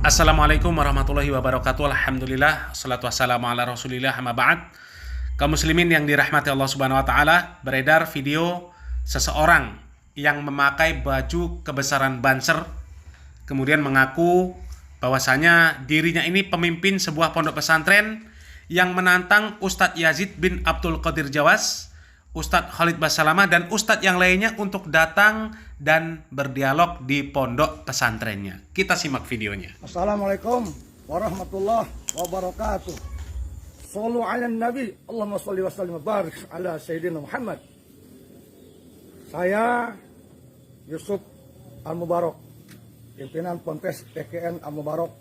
Assalamualaikum warahmatullahi wabarakatuh. Alhamdulillah, salatu wassalamu ala rasulillah, amma ba'd. Kaum muslimin yang dirahmati Allah subhanahu wa ta'ala, beredar video seseorang yang memakai baju kebesaran Banser, kemudian mengaku bahwasanya dirinya ini pemimpin sebuah pondok pesantren yang menantang Ustadz Yazid bin Abdul Qadir Jawas, Ustadz Khalid Basalamah, dan Ustadz yang lainnya untuk datang dan berdialog di pondok pesantrennya. Kita simak videonya. Assalamualaikum warahmatullahi wabarakatuh. Shallu ala nabi, Allahumma shalli wa sallim wa barik ala sayyidina Muhammad. Saya Yusuf Al-Mubarak, pimpinan Ponpes PKN Al-Mubarak,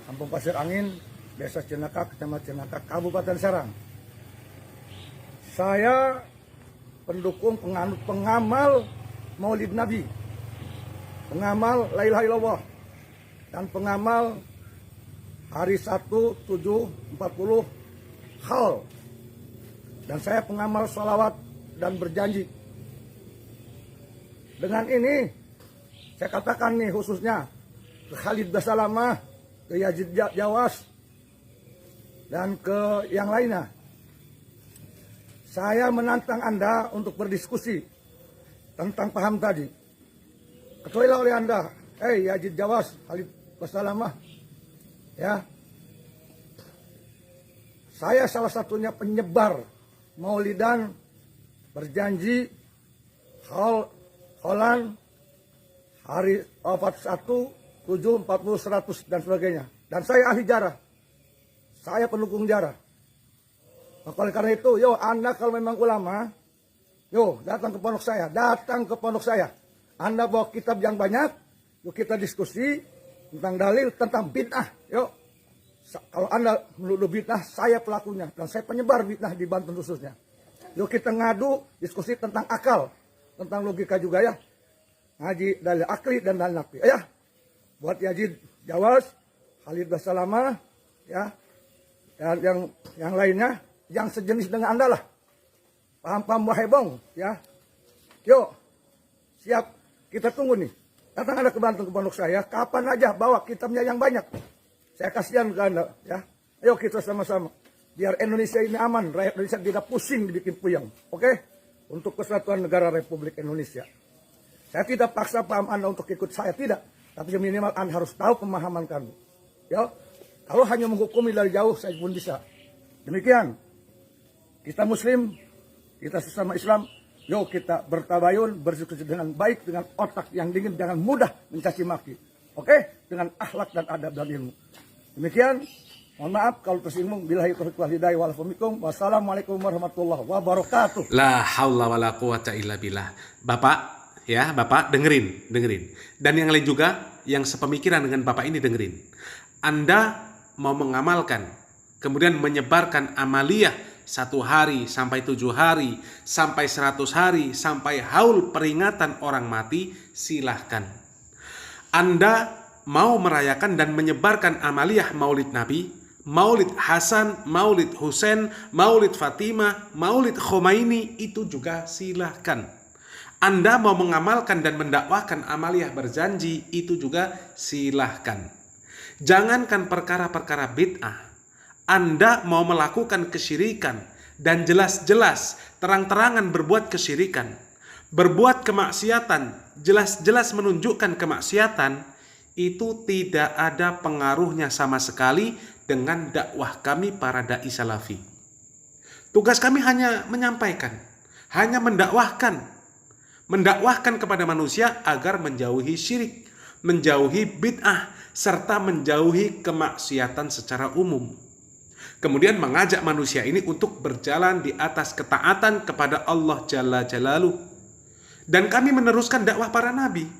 Kampung Pasir Angin, Desa Cinaka, Kecamatan Cinaka, Kabupaten Serang. Saya pendukung pengamal Maulid Nabi, pengamal La ilaha illallah, dan pengamal hari 1, 7, 40 hal. Dan saya pengamal salawat dan berjanji. Dengan ini saya katakan nih khususnya ke Khalid Basalamah, ke Yazid Jawas, dan ke yang lainnya. Saya menantang Anda untuk berdiskusi tentang paham tadi. Ketahuilah oleh Anda, Yazid Jawas, Khalid Basalamah, ya, saya salah satunya penyebar maulidan, berjanji, holan, hari wafat 1, 7, 40, 100, dan sebagainya. Dan saya ahli jarah, saya pendukung jarah. Maka oleh karena itu, Anda kalau memang ulama, datang ke pondok saya, Anda bawa kitab yang banyak, kita diskusi tentang dalil, tentang bid'ah, Kalau Anda menuduh bid'ah, saya pelakunya, dan saya penyebar bid'ah di Banten khususnya. Kita ngadu, diskusi tentang akal, tentang logika juga ya, ngaji dalil akli dan dalil nakli, ya. Buat Yazid Jawas, Khalid Basalamah, ya, dan yang lainnya, yang sejenis dengan Anda lah, paham-paham wahebong, ya. Siap, kita tunggu nih. Datang Anda ke Banten ke pondok saya, kapan aja bawa kitabnya yang banyak. Saya kasihan ke Anda, ya. Ayo kita sama-sama, biar Indonesia ini aman, rakyat Indonesia tidak pusing dibikin puyeng, oke? Untuk kesatuan negara Republik Indonesia. Saya tidak paksa paham Anda untuk ikut saya, tidak. Tapi minimal Anda harus tahu pemahaman kami. Kalau hanya menghukumi dari jauh, saya pun bisa. Demikian. Kita Muslim, kita sesama Islam, kita bertabayun, berdiskusi dengan baik, dengan otak yang dingin, jangan mudah mencaci maki. Oke? Dengan akhlak dan adab dan ilmu. Demikian, mohon maaf kalau tersinggung. Billahi taufiq wal hidayah wal afikum. Wassalamualaikum warahmatullahi wabarakatuh. La haula wala quwata illa billah. Bapak dengerin. Dan yang lain juga yang sepemikiran dengan Bapak ini dengerin. Anda mau mengamalkan, kemudian menyebarkan amaliyah 1 hari sampai 7 hari, sampai 100 hari, sampai haul peringatan orang mati, silahkan. Anda mau merayakan dan menyebarkan amaliyah Maulid Nabi, Maulid Hasan, Maulid Husain, Maulid Fatimah, Maulid Khomeini, itu juga silahkan. Anda mau mengamalkan dan mendakwahkan amaliyah berjanji, itu juga silahkan. Jangankan perkara-perkara bid'ah, Anda mau melakukan kesyirikan dan jelas-jelas terang-terangan berbuat kesyirikan, berbuat kemaksiatan, jelas-jelas menunjukkan kemaksiatan, itu tidak ada pengaruhnya sama sekali dengan dakwah kami para dai salafi. Tugas kami hanya menyampaikan, hanya mendakwahkan kepada manusia agar menjauhi syirik, menjauhi bid'ah, serta menjauhi kemaksiatan secara umum. Kemudian mengajak manusia ini untuk berjalan di atas ketaatan kepada Allah Jalla Jalaluh. Dan kami meneruskan dakwah para nabi.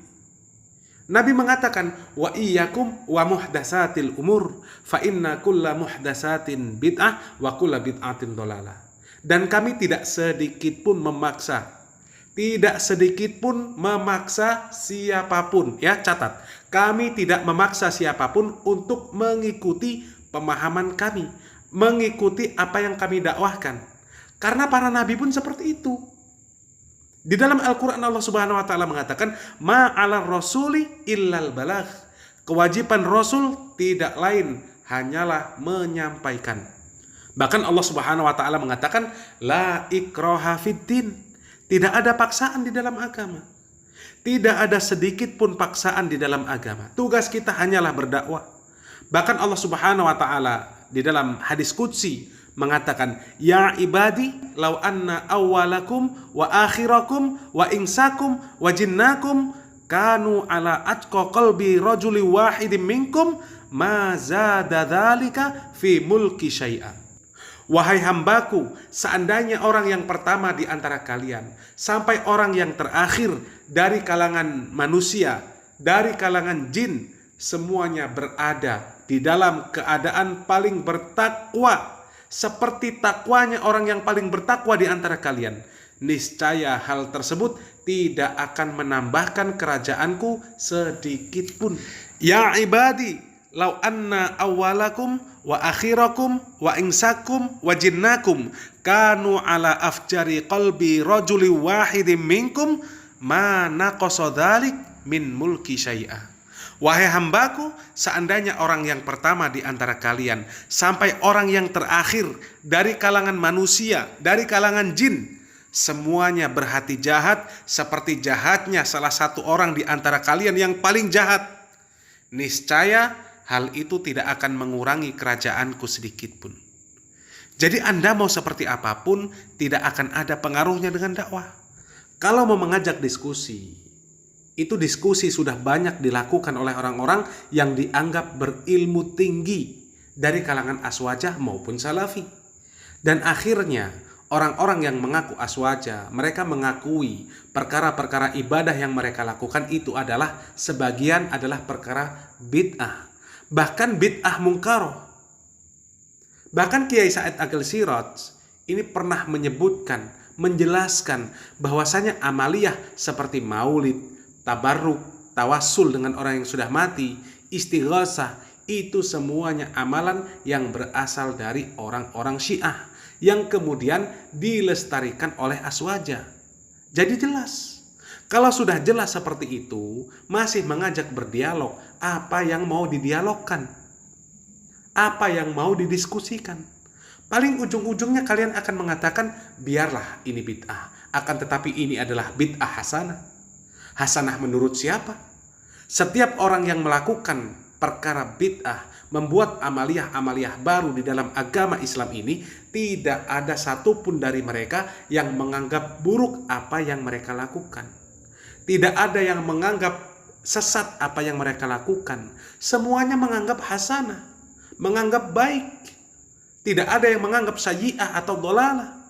Nabi mengatakan, wa iyyakum wa muhdatsatil umur, fa inna kulla muhdatsatin bid'ah wa kulla bid'atin dhalalah. Dan kami tidak sedikit pun memaksa siapapun, ya, catat. Kami tidak memaksa siapapun untuk mengikuti pemahaman kami, mengikuti apa yang kami dakwahkan. Karena para nabi pun seperti itu. Di dalam Al-Quran Allah Subhanahu wa Ta'ala mengatakan, ma'alar rasuli illal balagh. Kewajiban Rasul tidak lain hanyalah menyampaikan. Bahkan Allah Subhanahu wa taala mengatakan la ikraha fiddin. Tidak ada paksaan di dalam agama. Tidak ada sedikit pun paksaan di dalam agama. Tugas kita hanyalah berdakwah. Bahkan Allah Subhanahu wa taala di dalam hadis qudsi mengatakan, ya ibadi law anna awwalakum wa akhirakum wa insakum wa jinnakum kanu ala atqa qalbi rajuli wahidin minkum ma zada dzalika fi mulki syai'a. Wahai hambaku, seandainya orang yang pertama di antara kalian sampai orang yang terakhir dari kalangan manusia, dari kalangan jin, semuanya berada di dalam keadaan paling bertakwa seperti takwanya orang yang paling bertakwa di antara kalian, niscaya hal tersebut tidak akan menambahkan kerajaanku sedikit pun. Ya ibadi lau anna awwalakum wa akhirakum wa insakum wa jinnakum kanu ala afjari qalbi rajuli wahidin minkum ma naqasa dzalik min mulki syai'a. Wahai hambaku, seandainya orang yang pertama di antara kalian sampai orang yang terakhir dari kalangan manusia, dari kalangan jin, semuanya berhati jahat seperti jahatnya salah satu orang di antara kalian yang paling jahat, niscaya hal itu tidak akan mengurangi kerajaanku sedikit pun. Jadi Anda mau seperti apapun, tidak akan ada pengaruhnya dengan dakwah. Kalau mau mengajak diskusi, itu diskusi sudah banyak dilakukan oleh orang-orang yang dianggap berilmu tinggi dari kalangan aswajah maupun salafi. Dan akhirnya orang-orang yang mengaku aswaja, mereka mengakui perkara-perkara ibadah yang mereka lakukan itu adalah sebagian adalah perkara bid'ah. Bahkan bid'ah mungkaroh. Bahkan Kiai Said Agil Siraj ini pernah menyebutkan, menjelaskan bahwasanya amaliyah seperti maulid, tabarruk, tawassul dengan orang yang sudah mati, istighosah, itu semuanya amalan yang berasal dari orang-orang Syiah yang kemudian dilestarikan oleh aswaja. Jadi jelas. Kalau sudah jelas seperti itu, masih mengajak berdialog, apa yang mau didialogkan? Apa yang mau didiskusikan? Paling ujung-ujungnya kalian akan mengatakan, biarlah ini bid'ah. Akan tetapi ini adalah bid'ah hasanah. Hasanah menurut siapa? Setiap orang yang melakukan perkara bid'ah, membuat amaliyah-amaliyah baru di dalam agama Islam ini, tidak ada satupun dari mereka yang menganggap buruk apa yang mereka lakukan. Tidak ada yang menganggap sesat apa yang mereka lakukan. Semuanya menganggap hasanah, menganggap baik. Tidak ada yang menganggap sayyi'ah atau dhalalah.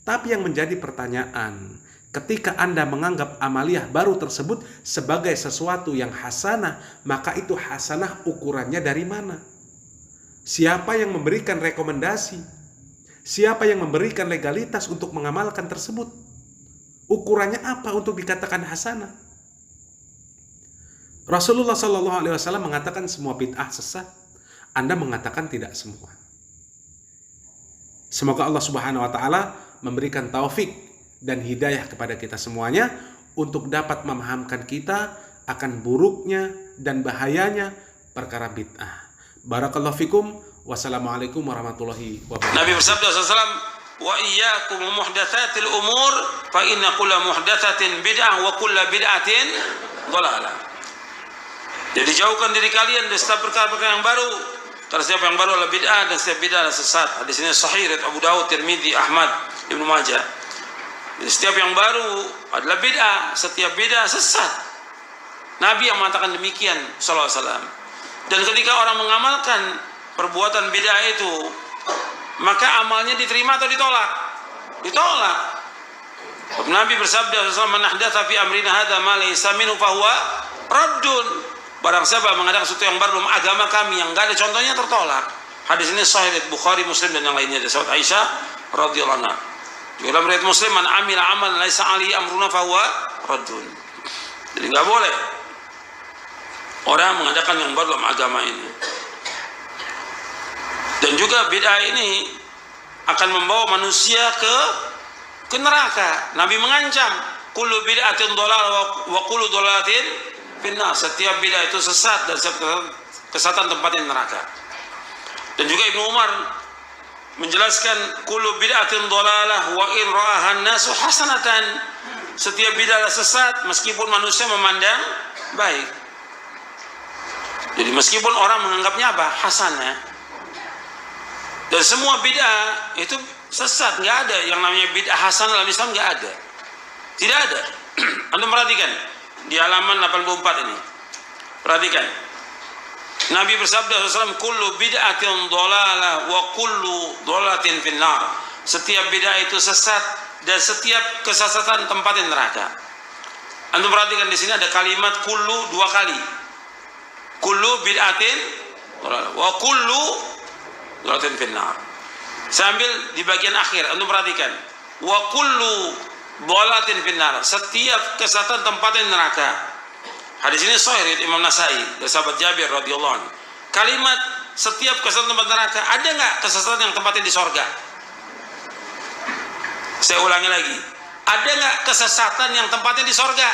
Tapi yang menjadi pertanyaan, ketika Anda menganggap amaliyah baru tersebut sebagai sesuatu yang hasanah, maka itu hasanah ukurannya dari mana? Siapa yang memberikan rekomendasi? Siapa yang memberikan legalitas untuk mengamalkan tersebut? Ukurannya apa untuk dikatakan hasanah? Rasulullah SAW mengatakan semua bid'ah sesat. Anda mengatakan tidak semua. Semoga Allah Subhanahu wa taala memberikan taufik dan hidayah kepada kita semuanya untuk dapat memahamkan kita akan buruknya dan bahayanya perkara bid'ah. Barakallahu fikum. Wassalamualaikum warahmatullahi wabarakatuh. Nabi bersabda SAW, wa iyyakum muhdatsatil umur fa inna kulla muhdatsatin bid'ah wa kulla bid'atin dhalalah. Jadi jauhkan diri kalian dari setiap perkara-perkara yang baru. Karena setiap yang baru adalah bid'ah dan setiap bid'ah adalah sesat. Hadis ini sahih riwayat Abu Dawud, Tirmidzi, Ahmad, Ibnu Majah. Jadi setiap yang baru adalah bid'ah, setiap bid'ah sesat. Nabi yang mengatakan demikian sallallahu alaihi wasallam. Dan ketika orang mengamalkan perbuatan bid'ah itu, maka amalnya diterima atau ditolak? Ditolak. Nabi bersabda, "Man ahdatsa fi amrina hadza ma laysa minhu fa huwa raddun." Barang siapa mengadakan sesuatu yang baru dalam agama kami yang enggak ada contohnya, tertolak. Hadis ini sahih riwayat Bukhari, Muslim dan yang lainnya dari sahabat Aisyah radhiyallahu anha. Juga dalam riwayat Muslim, "Man amila amalan laysa alaihi amruna fa huwa raddun." Jadi enggak boleh orang mengadakan yang baru dalam agama ini. Dan juga bid'ah ini akan membawa manusia ke neraka. Nabi mengancam, kullu bid'atin dhalalah wa kullu dhalalatin finnar. Setiap bid'ah itu sesat dan setiap kesesatan tempatnya neraka. Dan juga Ibnu Umar menjelaskan kullu bid'atin dhalalah wa in ra'ahan nasu hasanatan. Setiap bid'ah sesat meskipun manusia memandang baik. Jadi meskipun orang menganggapnya apa? Hasanah. Dan semua bid'ah itu sesat, nggak ada yang namanya bid'ah hasanah dalam Islam, nggak ada. Tidak ada. Anda perhatikan di halaman 84 ini. Perhatikan. Nabi bersabda SAW, kullu bid'atin dhalalah wa kullu dhalalatin finnar. Setiap bid'ah itu sesat dan setiap kesesatan tempatnya neraka. Anda perhatikan di sini ada kalimat kullu 2 kali. Kullu bid'atin dhalalah wa kullu dhalalatin finnar. Saya ambil di bagian akhir. Anda perhatikan. Wa kullu dhalalatin finnar. Setiap kesesatan tempatnya neraka. Hadis ini sahih riwayat Imam Nasai dari sahabat Jabir radhiyallahu anhu. Kalimat setiap kesesatan tempat neraka, ada nggak kesesatan yang tempatnya di sorga? Saya ulangi lagi. Ada nggak kesesatan yang tempatnya di sorga?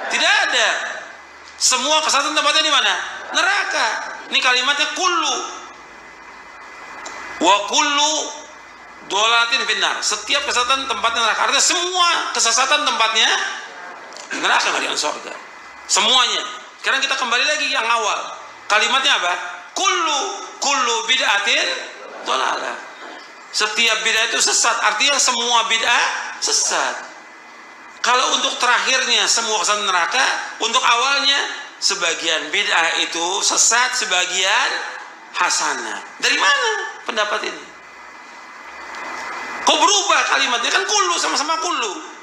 Tidak ada. Semua kesesatan tempatnya di mana? Neraka. Ini kalimatnya kullu. Wa kullu dhalalatin finnar. Setiap kesesatan tempatnya neraka. Artinya semua kesesatan tempatnya neraka, nggak di sorga. Semuanya. Sekarang kita kembali lagi yang awal. Kalimatnya apa? Kullu bid'atin dhalalah. Setiap bid'ah itu sesat. Artinya semua bid'ah sesat. Kalau untuk terakhirnya semua kesesatan neraka, untuk awalnya sebagian bid'ah itu sesat, sebagian hasanah. Dari mana pendapat ini? Kok berubah kalimatnya? Kan kullu, sama-sama kullu.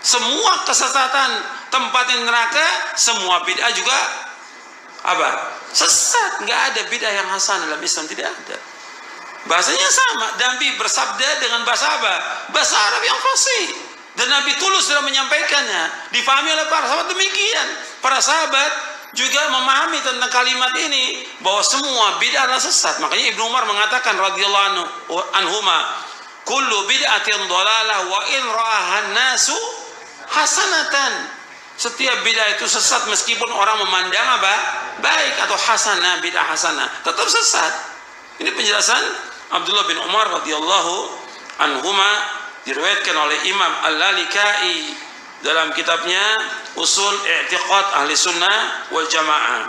Semua kesesatan tempatnya neraka, semua bid'ah juga apa? Sesat. Nggak ada bid'ah yang hasan dalam Islam, tidak ada. Bahasanya sama. Nabi bersabda dengan bahasa apa? Bahasa Arab yang fasih. Dan Nabi tulus dalam menyampaikannya. Difahami oleh para sahabat demikian. Para sahabat juga memahami tentang kalimat ini bahwa semua bid'ah adalah sesat. Makanya Ibnu Umar mengatakan radhiyallahu anhuma, kullu bid'atin dhalalah wa in ra'ahan nasu hasanatan. Setiap bid'ah itu sesat meskipun orang memandang apa? Baik atau hasanah, bid'ah hasanah, tetap sesat. Ini penjelasan Abdullah bin Umar radhiyallahu anhuma, diriwayatkan oleh Imam Al-Lalikai dalam kitabnya Usul I'tiqad Ahli Sunnah wal Jamaah.